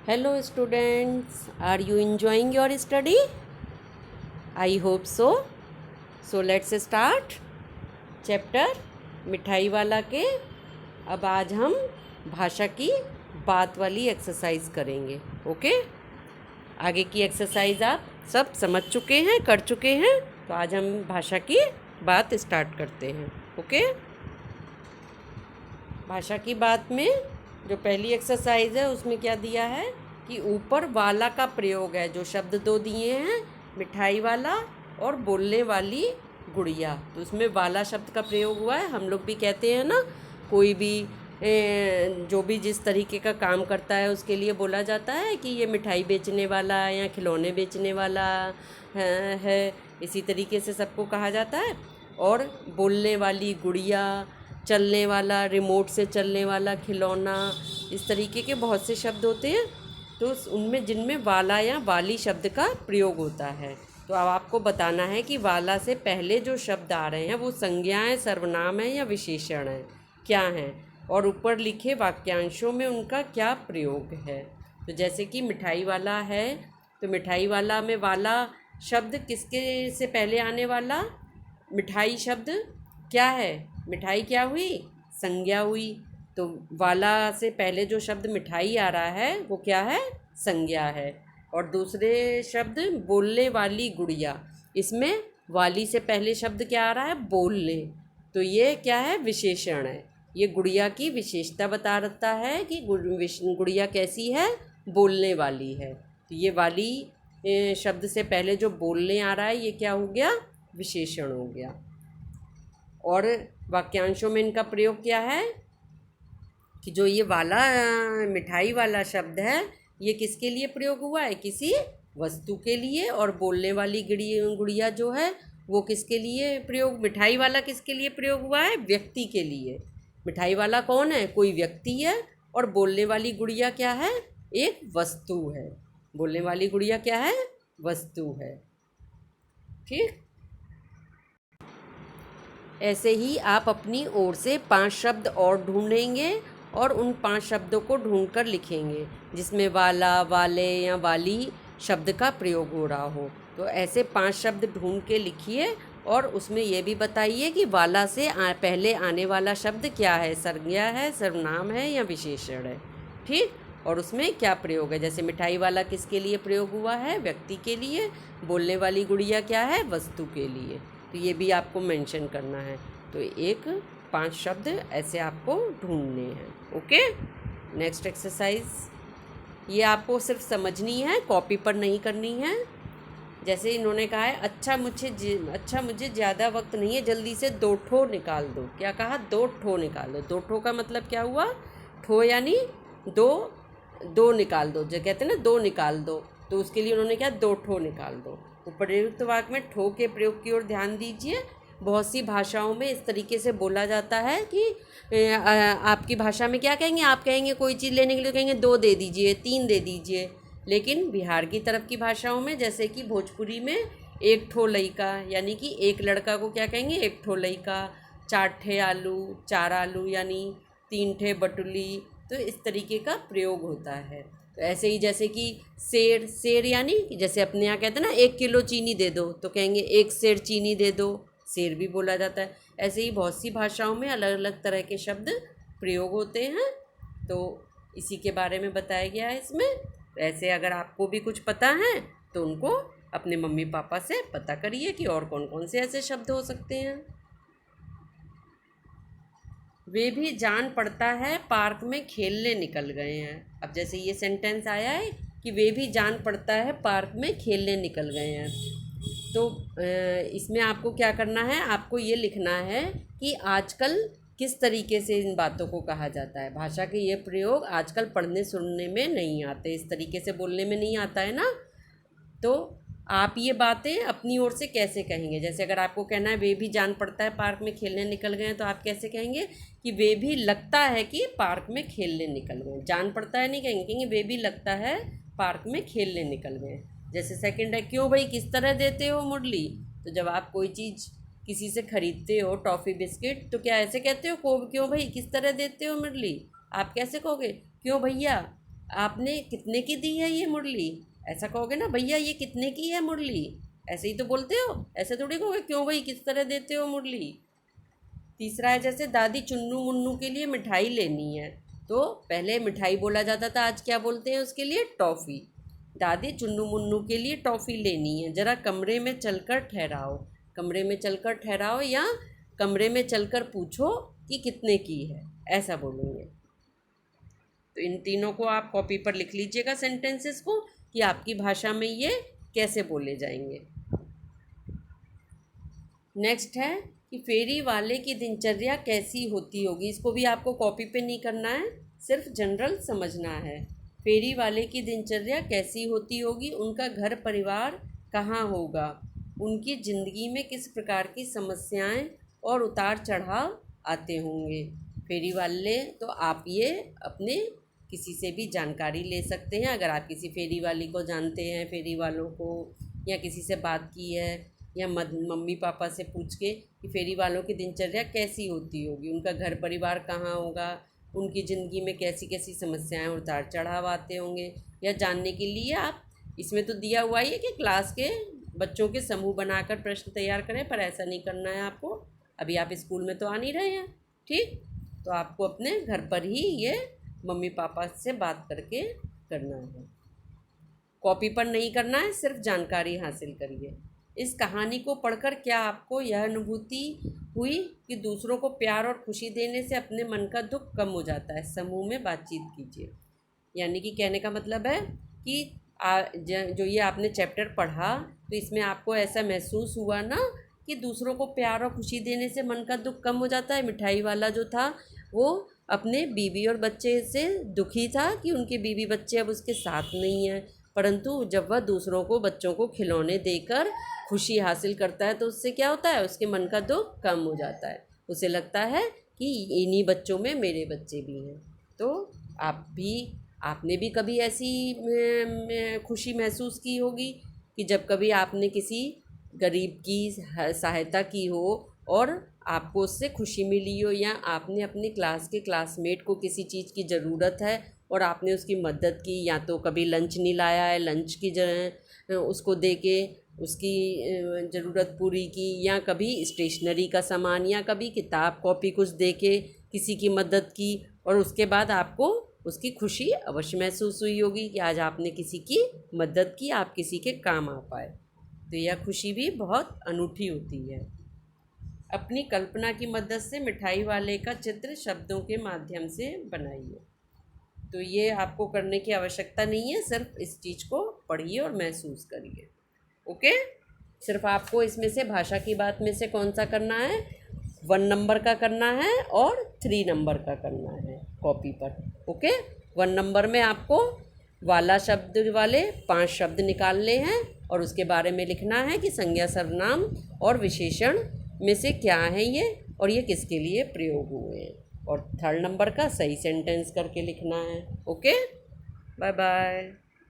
Hello students, are you enjoying your study? I hope so. So let's start. Chapter मिठाई वाला के। अब आज हम भाषा की बात वाली एक्सरसाइज करेंगे। ओके, आगे की एक्सरसाइज आप सब समझ चुके हैं, कर चुके हैं, तो आज हम भाषा की बात स्टार्ट करते हैं। ओके, भाषा की बात में जो पहली एक्सरसाइज है उसमें क्या दिया है कि ऊपर वाला का प्रयोग है। जो शब्द दो दिए हैं, मिठाई वाला और बोलने वाली गुड़िया, तो उसमें वाला शब्द का प्रयोग हुआ है। हम लोग भी कहते हैं ना, कोई भी जो भी जिस तरीके का काम करता है उसके लिए बोला जाता है कि ये मिठाई बेचने वाला या खिलौने बेचने वाला है। इसी तरीके से सबको कहा जाता है। और बोलने वाली गुड़िया, चलने वाला, रिमोट से चलने वाला खिलौना, इस तरीके के बहुत से शब्द होते हैं। तो उनमें जिनमें वाला या वाली शब्द का प्रयोग होता है। तो अब आपको बताना है कि वाला से पहले जो शब्द आ रहे हैं वो संज्ञा है, सर्वनाम है या विशेषण है, क्या है, और ऊपर लिखे वाक्यांशों में उनका क्या प्रयोग है। तो जैसे कि मिठाई वाला है, तो मिठाई वाला में वाला शब्द किसके से पहले आने वाला? मिठाई शब्द क्या है? मिठाई क्या हुई? संज्ञा हुई। तो वाला से पहले जो शब्द मिठाई आ रहा है वो क्या है? संज्ञा है। और दूसरे शब्द बोलने वाली गुड़िया, इसमें वाली से पहले शब्द क्या आ रहा है? बोलने। तो ये क्या है? विशेषण है। ये गुड़िया की विशेषता बताता है कि गुड़िया कैसी है? बोलने वाली है। तो ये वाली शब्द से पहले जो बोलने आ रहा है ये क्या हो गया? विशेषण हो गया। और वाक्यांशों में इनका प्रयोग क्या है कि जो ये वाला मिठाई वाला शब्द है ये किसके लिए प्रयोग हुआ है? किसी वस्तु के लिए। और बोलने वाली गुड़िया जो है वो किसके लिए प्रयोग? मिठाई वाला किसके लिए प्रयोग हुआ है? व्यक्ति के लिए। मिठाई वाला कौन है? कोई व्यक्ति है। और बोलने वाली गुड़िया क्या है? एक वस्तु है। बोलने वाली गुड़िया क्या है? वस्तु है। ठीक, ऐसे ही आप अपनी ओर से 5 शब्द और ढूंढेंगे और उन 5 शब्दों को ढूंढकर लिखेंगे जिसमें वाला, वाले या वाली शब्द का प्रयोग हो रहा हो। तो ऐसे 5 शब्द ढूंढ के लिखिए और उसमें ये भी बताइए कि वाला से पहले आने वाला शब्द क्या है? संज्ञा है, सर्वनाम है या विशेषण है। ठीक, और उसमें क्या प्रयोग है। जैसे मिठाई वाला किसके लिए प्रयोग हुआ है? व्यक्ति के लिए। बोलने वाली गुड़िया क्या है? वस्तु के लिए। तो ये भी आपको मेंशन करना है। तो 5 शब्द ऐसे आपको ढूंढने हैं। ओके, नेक्स्ट एक्सरसाइज, ये आपको सिर्फ समझनी है, कॉपी पर नहीं करनी है। जैसे इन्होंने कहा है, अच्छा मुझे ज़्यादा वक्त नहीं है, जल्दी से 2 ठो निकाल दो। क्या कहा? 2 ठो निकाल दो। 2 ठो का मतलब क्या हुआ? ठो यानी 2, 2 निकाल दो। जो कहते हैं ना 2 निकाल दो, तो उसके लिए उन्होंने क्या? 2 ठो निकाल दो। उपयुक्त वाक्य में ठो के प्रयोग की ओर ध्यान दीजिए। बहुत सी भाषाओं में इस तरीके से बोला जाता है कि आपकी भाषा में क्या कहेंगे? आप कहेंगे कोई चीज़ लेने के लिए कहेंगे 2 दे दीजिए, 3 दे दीजिए। लेकिन बिहार की तरफ की भाषाओं में, जैसे कि भोजपुरी में, 1 ठो लइका, यानी कि एक लड़का को क्या कहेंगे? 1 ठो लइका। 4 ठे आलू, 4 आलू, यानी 3 ठे बटुली। तो इस तरीके का प्रयोग होता है। तो ऐसे ही जैसे कि सेर, सेर यानी जैसे अपने यहाँ कहते हैं ना 1 किलो चीनी दे दो, तो कहेंगे 1 सेर चीनी दे दो। सेर भी बोला जाता है। ऐसे ही बहुत सी भाषाओं में अलग अलग तरह के शब्द प्रयोग होते हैं। तो इसी के बारे में बताया गया है इसमें। ऐसे अगर आपको भी कुछ पता है तो उनको अपने मम्मी पापा से पता करिए कि और कौन कौन से ऐसे शब्द हो सकते हैं। वे भी जान पड़ता है पार्क में खेलने निकल गए हैं। अब जैसे ये सेंटेंस आया है कि वे भी जान पड़ता है पार्क में खेलने निकल गए हैं। तो इसमें आपको क्या करना है? आपको ये लिखना है कि आजकल किस तरीके से इन बातों को कहा जाता है। भाषा के ये प्रयोग आजकल पढ़ने सुनने में नहीं आते, इस तरीके से बोलने में नहीं आता है ना। तो आप ये बातें अपनी ओर से कैसे कहेंगे? जैसे अगर आपको कहना है वे भी जान पड़ता है पार्क में खेलने निकल गए हैं, तो आप कैसे कहेंगे कि वे भी लगता है कि पार्क में खेलने निकल गए। जान पड़ता है नहीं कहेंगे, कहेंगे वे भी लगता है पार्क में खेलने निकल गए। जैसे सेकंड है, क्यों भाई किस तरह देते हो मुरली? तो जब आप कोई चीज़ किसी से ख़रीदते हो, टॉफ़ी बिस्किट, तो क्या ऐसे कहते हो? को क्यों भाई किस तरह देते हो मुरली? आप कैसे कहोगे? क्यों भैया? आपने कितने की दी है ये मुरली, ऐसा कहोगे ना, भैया ये कितने की है मुरली, ऐसे ही तो बोलते हो, ऐसे थोड़ी कहोगे क्यों भाई किस तरह देते हो मुरली। तीसरा है जैसे दादी चुन्नू मुन्नू के लिए मिठाई लेनी है, तो पहले मिठाई बोला जाता था, आज क्या बोलते हैं उसके लिए, टॉफ़ी। दादी चुन्नू मुन्नू के लिए टॉफ़ी लेनी है, ज़रा कमरे में चलकर ठहराओ, कमरे में चलकर ठहराओ या कमरे में चलकर पूछो कि कितने की है, ऐसा बोलेंगे। तो इन तीनों को आप कॉपी पर लिख लीजिएगा सेंटेंसेस को कि आपकी भाषा में ये कैसे बोले जाएंगे। नेक्स्ट है कि फेरी वाले की दिनचर्या कैसी होती होगी, इसको भी आपको कॉपी पे नहीं करना है, सिर्फ जनरल समझना है। फेरी वाले की दिनचर्या कैसी होती होगी, उनका घर परिवार कहाँ होगा, उनकी ज़िंदगी में किस प्रकार की समस्याएं और उतार चढ़ाव आते होंगे। फेरी वाले तो आप ये अपने किसी से भी जानकारी ले सकते हैं, अगर आप किसी फेरी वाली को जानते हैं, फेरी वालों को, या किसी से बात की है, या मम्मी पापा से पूछ के कि फेरी वालों की दिनचर्या कैसी होती होगी, उनका घर परिवार कहाँ होगा, उनकी ज़िंदगी में कैसी कैसी समस्याएं और उतार चढ़ाव आते होंगे, या जानने के लिए आप, इसमें तो दिया हुआ ही है कि क्लास के बच्चों के समूह बनाकर प्रश्न तैयार करें, पर ऐसा नहीं करना है आपको, अभी आप स्कूल में तो आ नहीं रहे हैं, ठीक, तो आपको अपने घर पर ही ये मम्मी पापा से बात करके करना है, कॉपी पर नहीं करना है, सिर्फ जानकारी हासिल करिए। इस कहानी को पढ़कर क्या आपको यह अनुभूति हुई कि दूसरों को प्यार और खुशी देने से अपने मन का दुख कम हो जाता है, समूह में बातचीत कीजिए। यानी कि कहने का मतलब है कि जो ये आपने चैप्टर पढ़ा तो इसमें आपको ऐसा महसूस हुआ ना कि दूसरों को प्यार और खुशी देने से मन का दुख कम हो जाता है। मिठाई वाला जो था वो अपने बीवी और बच्चे से दुखी था कि उनके बीवी बच्चे अब उसके साथ नहीं हैं, परंतु जब वह दूसरों को, बच्चों को खिलौने देकर खुशी हासिल करता है तो उससे क्या होता है, उसके मन का दुख कम हो जाता है, उसे लगता है कि इन्हीं बच्चों में मेरे बच्चे भी हैं। तो आपने भी कभी ऐसी खुशी महसूस की होगी कि जब कभी आपने किसी गरीब की सहायता की हो और आपको उससे खुशी मिली हो, या आपने अपनी क्लास के क्लासमेट को किसी चीज़ की ज़रूरत है और आपने उसकी मदद की, या तो कभी लंच नहीं लाया है, लंच की उसको दे के उसकी ज़रूरत पूरी की, या कभी स्टेशनरी का सामान, या कभी किताब कॉपी कुछ दे के किसी की मदद की, और उसके बाद आपको उसकी खुशी अवश्य महसूस हुई होगी कि आज आपने किसी की मदद की, आप किसी के काम आ पाए, तो यह खुशी भी बहुत अनूठी होती है। अपनी कल्पना की मदद से मिठाई वाले का चित्र शब्दों के माध्यम से बनाइए। तो ये आपको करने की आवश्यकता नहीं है, सिर्फ इस चीज़ को पढ़िए और महसूस करिए। ओके, सिर्फ आपको इसमें से भाषा की बात में से कौन सा करना है, 1 नंबर का करना है और 3 नंबर का करना है कॉपी पर। ओके, 1 नंबर में आपको वाला शब्द वाले 5 शब्द निकालने हैं और उसके बारे में लिखना है कि संज्ञा, सर्वनाम और विशेषण में से क्या है ये और ये किसके लिए प्रयोग हुए हैं, और 3rd नंबर का सही सेंटेंस करके लिखना है। Okay, bye bye.